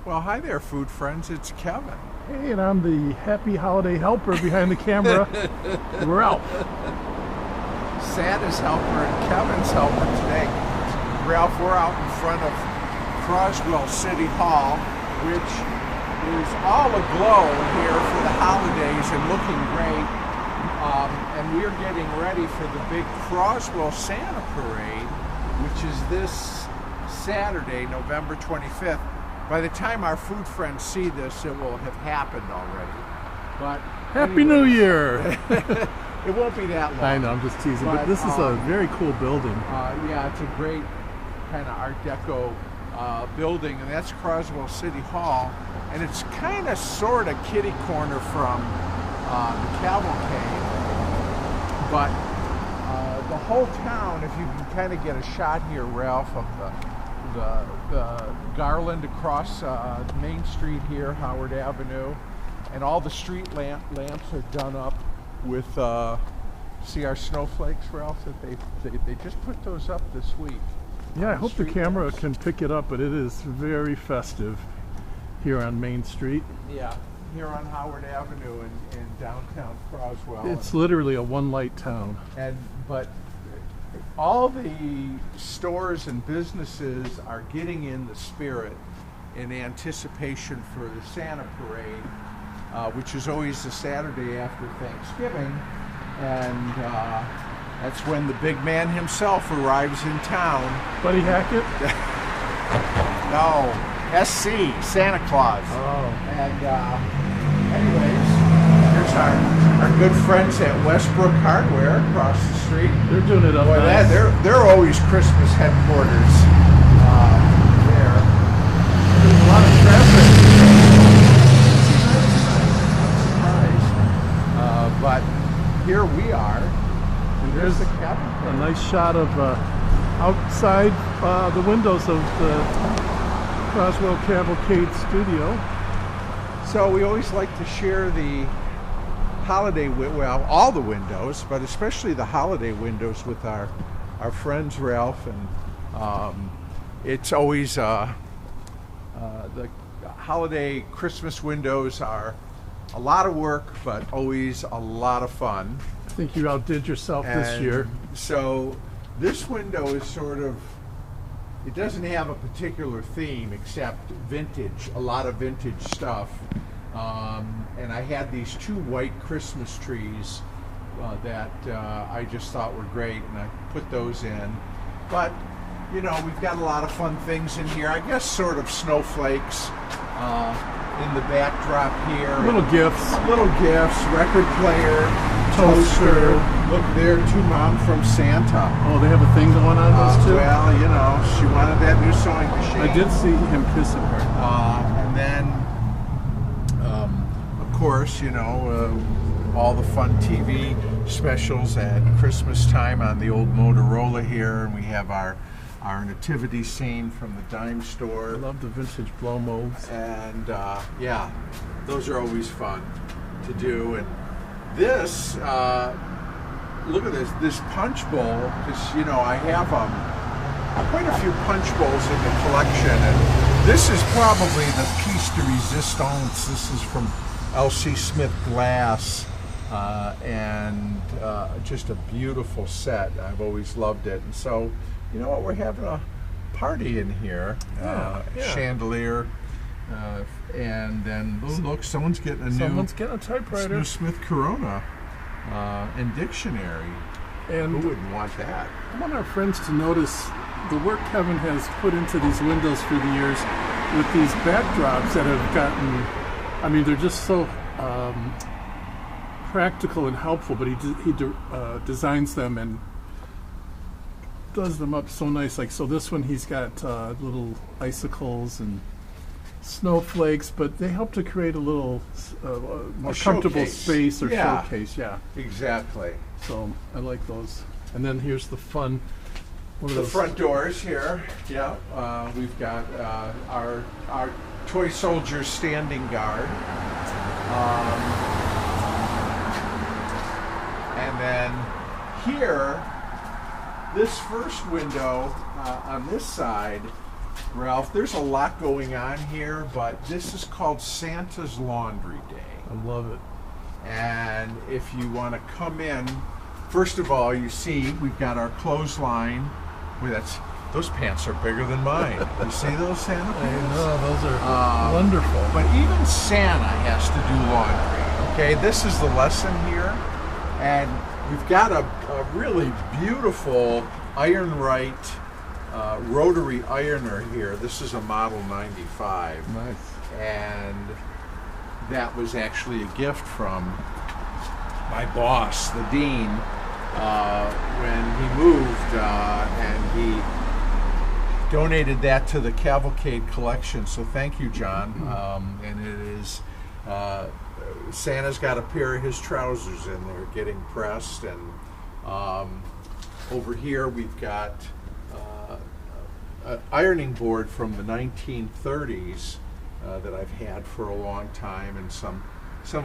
Well, hi there, food friends. It's Kevin. Hey, and I'm the happy holiday helper behind the camera, Ralph. Santa's helper and Kevin's helper today. Ralph, we're out in front of Croswell City Hall, which is all aglow here for the holidays and looking great. And we're getting ready for the big Croswell Santa Parade, which is this Saturday, November 25th. By the time our food friends see this, it will have happened already. But Happy New Year! It won't be that long. I know, I'm just teasing, but this is a very cool building. Yeah, it's a great kind of Art Deco building, and that's Croswell City Hall. And it's kind of sort of kitty corner from the Cavalcade. But the whole town, if you can kind of get a shot here, Ralph, of the garland across Main Street here, Howard Avenue, and all the street lamps are done up with, see our snowflakes, Ralph, that they just put those up this week. Yeah, I hope the camera can pick it up, but it is very festive here on Main Street. Yeah, here on Howard Avenue in downtown Croswell. It's literally a one-light town. But all the stores and businesses are getting in the spirit in anticipation for the Santa Parade, which is always the Saturday after Thanksgiving, and that's when the big man himself arrives in town. Buddy Hackett? No, SC, Santa Claus. Oh. And anyways, here's our good friends at Westbrook Hardware across the street. They're doing it up Boy, nice. They're always Christmas headquarters there. There's a lot of traffic. I'm surprised. But here we are. And there's the A Cavalcade. nice shot of outside the windows of the Croswell Cavalcade studio. So we always like to share the holiday, well, all the windows, but especially the holiday windows with our friends, Ralph, and it's always the holiday Christmas windows are a lot of work, but always a lot of fun. I think you outdid yourself this year. So this window is sort of, it doesn't have a particular theme except vintage, a lot of vintage stuff. And I had these two white Christmas trees that I just thought were great, and I put those in. But, you know, we've got a lot of fun things in here. I guess sort of snowflakes in the backdrop here. Little gifts, record player, toaster. Look there, to Mom from Santa. Oh, they have a thing going on those too? Well, you know, she wanted that new sewing machine. I did see him kissing her. And then, of course, you know, all the fun TV specials at Christmas time on the old Motorola here, and we have our nativity scene from the dime store. I love the vintage blow molds. And yeah, those are always fun to do. And this, look at this punch bowl, because, you know, I have quite a few punch bowls in the collection, and this is probably the piece de resistance. This is from L.C. Smith Glass, and just a beautiful set. I've always loved it. And so, you know what, we're having a party in here. Chandelier, and then, oh, look, someone's getting a typewriter. New Smith Corona and dictionary. And who wouldn't want that? I want our friends to notice the work Kevin has put into these windows through the years with these backdrops that have gotten, I mean, they're just so practical and helpful, but he designs them and does them up so nice. Like, so this one, he's got little icicles and snowflakes, but they help to create a little more comfortable space or showcase. Yeah, exactly. So I like those. And then here's the fun. The front doors here. Yeah, we've got our toy soldier standing guard, and then here, this first window on this side Ralph, there's a lot going on here, but this is called Santa's Laundry Day. I love it. And if you want to come in, first of all, you see we've got our clothesline. Wait, those pants are bigger than mine. You see those Santa I pants? know, those are wonderful. But even Santa has to do laundry. Okay, this is the lesson here. And we've got a really beautiful Ironrite rotary ironer here. This is a model 95. Nice. And that was actually a gift from my boss, the dean, when he moved, and he donated that to the Cavalcade collection. So thank you, John. And it is Santa's got a pair of his trousers in there getting pressed, and over here we've got an ironing board from the 1930s that I've had for a long time, and some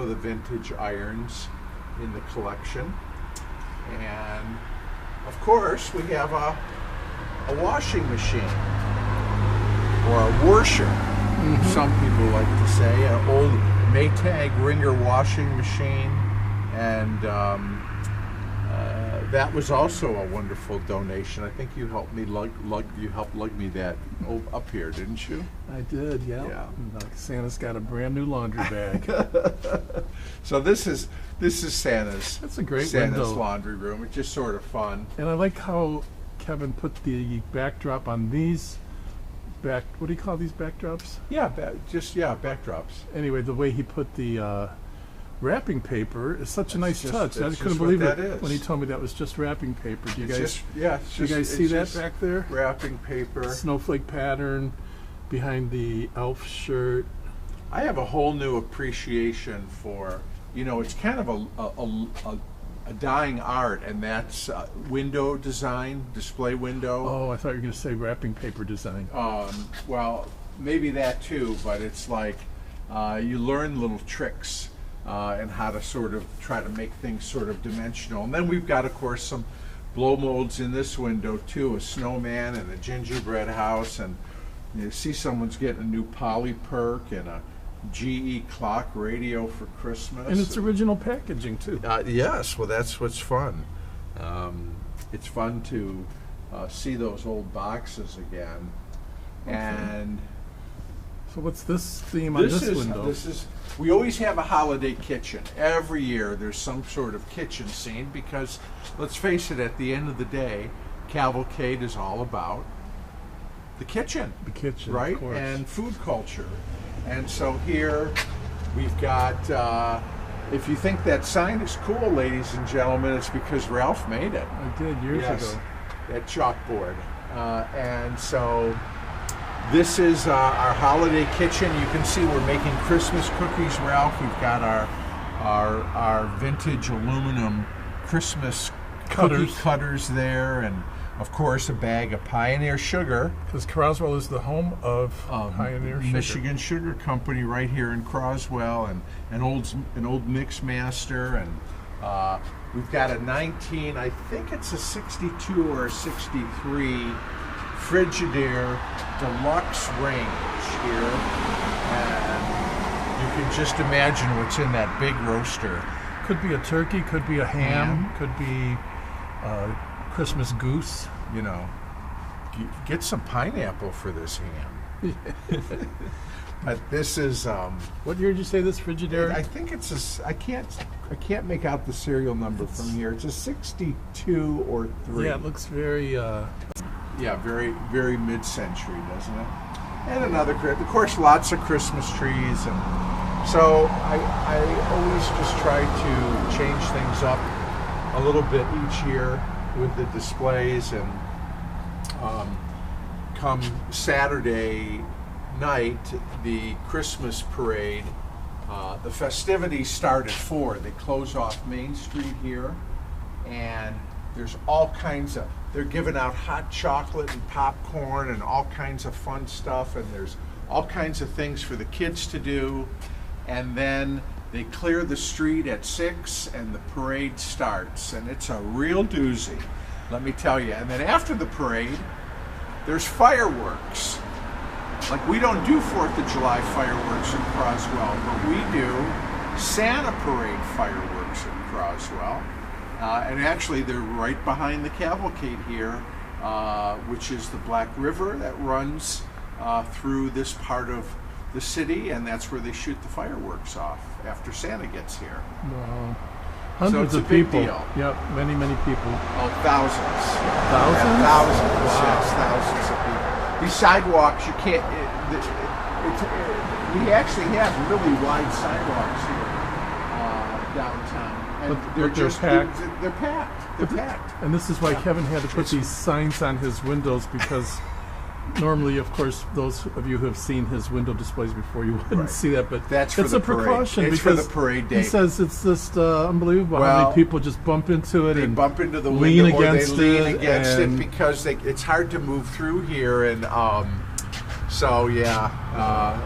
of the vintage irons in the collection. And of course we have a washing machine, or a washer, some people like to say, an old Maytag wringer washing machine, and that was also a wonderful donation. I think you helped me lug me that up here, didn't you? I did, yeah. And, Santa's got a brand new laundry bag. So this is Santa's. That's a great Santa's window. laundry room. It's just sort of fun. And I like how Kevin put the backdrop on these what do you call these backdrops? Yeah, backdrops. Anyway, the way he put the wrapping paper is such a nice touch. I that's couldn't just believe what it that is. when he told me that was just wrapping paper. Do you It's guys? just, yeah, it's do you just, guys see it's that just back there? wrapping paper. Snowflake pattern behind the elf shirt. I have a whole new appreciation for, it's kind of a dying art, and that's window design, display window. Oh, I thought you were going to say wrapping paper design. Well, maybe that too, but it's like you learn little tricks and how to sort of try to make things sort of dimensional. And then we've got, of course, some blow molds in this window too, a snowman and a gingerbread house, and you see someone's getting a new Poly Perk and a GE clock radio for Christmas. And it's original packaging too. Yes, well, that's what's fun. It's fun to see those old boxes again. Okay. And so what's this theme on this window? We always have a holiday kitchen. Every year there's some sort of kitchen scene, because let's face it, at the end of the day, Cavalcade is all about the kitchen. The kitchen, right? of course. And food culture. And so here we've got, if you think that sign is cool, ladies and gentlemen, it's because Ralph made it. I did years ago. That chalkboard. And so this is our holiday kitchen. You can see we're making Christmas cookies, Ralph. We've got our vintage aluminum Christmas cookie cutters there, and of course a bag of Pioneer sugar. Because Croswell is the home of Pioneer Sugar. Michigan Sugar Company right here in Croswell, and an old mix master, and we've got a 19, I think it's a 62 or a 63 Rid-Jid deluxe range here, and you can just imagine what's in that big roaster. Could be a turkey, could be a ham, could be Christmas goose. Get some pineapple for this ham. But this is what year did you say this Rid-Jid? I think it's I can't make out the serial number from here. It's a 62 or 3. Yeah, it looks very very, very mid-century, doesn't it? And another, of course, lots of Christmas trees, and so I always just try to change things up a little bit each year with the displays. And come Saturday night, the Christmas parade, the festivities start at 4. They close off Main Street here, and there's all kinds of, they're giving out hot chocolate and popcorn and all kinds of fun stuff, and there's all kinds of things for the kids to do. And then they clear the street at 6 and the parade starts, and it's a real doozy, let me tell you. And then after the parade, there's fireworks. Like, we don't do 4th of July fireworks in Croswell, but we do Santa Parade fireworks in Croswell. And actually, they're right behind the Cavalcade here, which is the Black River that runs through this part of the city, and that's where they shoot the fireworks off after Santa gets here. Wow. Hundreds so of it's a big people. Deal. Yep, many, many people. Oh, thousands. Thousands? Yeah, thousands. Wow. Yes, thousands of people. These sidewalks, you can't. We actually have really wide sidewalks here downtown, and But they're they're just packed. They're packed. They're packed. And this is why Yeah. Kevin had to put these signs on his windows, because normally, of course, those of you who have seen his window displays before, you wouldn't Right. see that. But That's for it's the a parade. precaution It's for because the parade day. he says it's just unbelievable how Well, many people just bump into it They and bump into the lean window, or they against lean it against it and- because it's hard to move through here, and so yeah,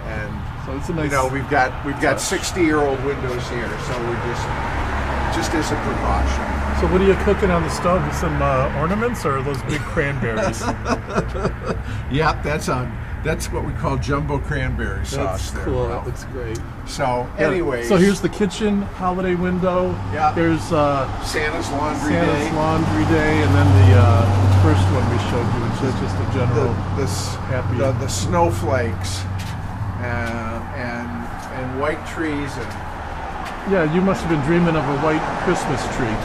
and So it's a nice. we've got 60-year-old windows here, so we're just as a precaution. So what are you cooking on the stove? Some ornaments or those big cranberries? Yep, that's what we call jumbo cranberry sauce. That's there, cool. Ralph. That looks great. So, Yeah. anyways, So here's the kitchen holiday window. Yeah. There's Santa's laundry Santa's day. laundry day, and then the first one we showed you, which is just a general happy. The snowflakes and white trees, and Yeah, you must have been dreaming of a white Christmas tree.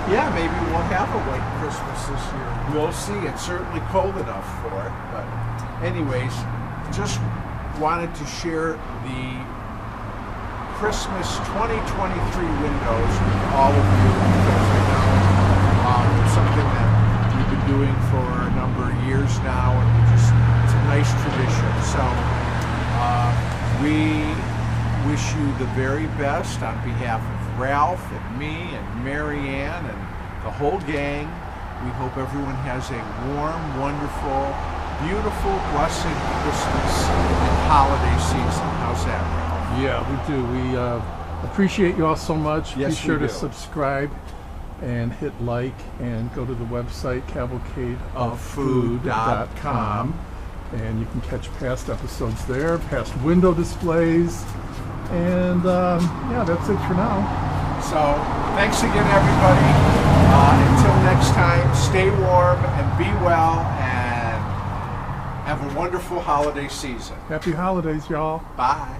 yeah, maybe we'll have a white Christmas this year. We'll see. It's certainly cold enough for it. But anyways, just wanted to share the Christmas 2023 windows with all of you, because I know it's something that we've been doing for a number of years now, and it's a nice tradition. So we wish you the very best on behalf of Ralph and me and Mary Ann and the whole gang. We hope everyone has a warm, wonderful, beautiful, blessed Christmas and holiday season. How's that, Ralph? Yeah, we do. We appreciate you all so much. Yes, Be sure we to do. subscribe and hit like, and go to the website cavalcadeoffood.com, and you can catch past episodes there, past window displays, and yeah, that's it for now. So, thanks again, everybody. Until next time, stay warm and be well, and have a wonderful holiday season. Happy holidays, y'all. Bye.